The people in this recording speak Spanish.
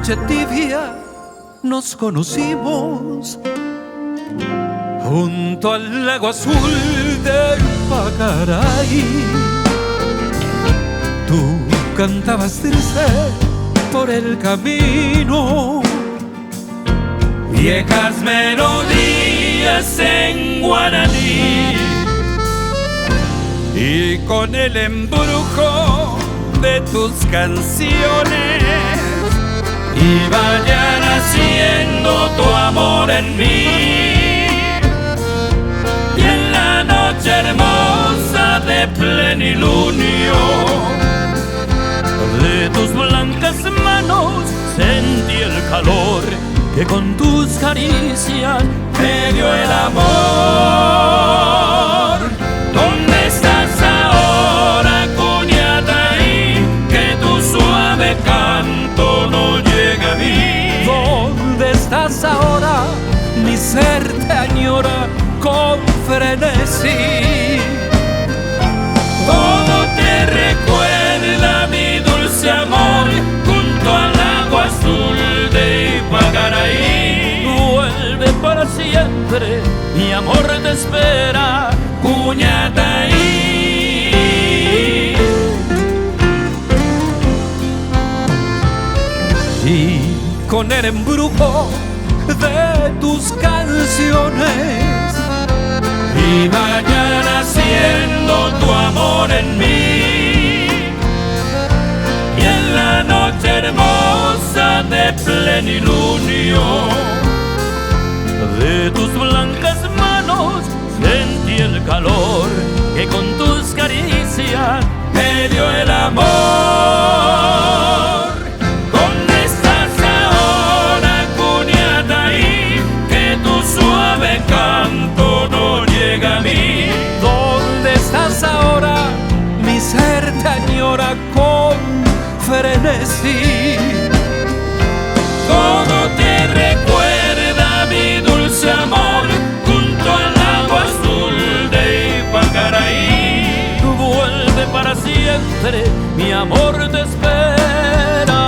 noche tibia nos conocimos junto al lago azul del Pacaraí. Tú cantabas triste por el camino, viejas melodías en guaraní, y con el embrujo de tus canciones iba ya naciendo tu amor en mí. Y en la noche hermosa de plenilunio, de tus blancas manos sentí el calor que con tus caricias me dio el amor. ¿Dónde estás ahora, Cuñataí? Que tu suave canto no llega a mí. ¿Dónde estás ahora? Mi ser te añora con frenesí. Todo te recuerda mi dulce amor junto al agua azul de Ipacaraí. Vuelve para siempre, mi amor te espera, Cuñataí. Y con el embrujo de tus canciones iba ya naciendo tu amor en mí. Y en la noche hermosa de plenilunio, de tus blancas manos sentí el calor que con tus caricias me dio el amor. ¿Dónde estás ahora, Cuñataí? Que tu suave canto no llega a mí. ¿Dónde estás ahora? Mi ser te añora con frenesí. Todo te recuerda mi dulce amor junto al agua azul de Ipacaraí. Vuelve para siempre, mi amor te espera,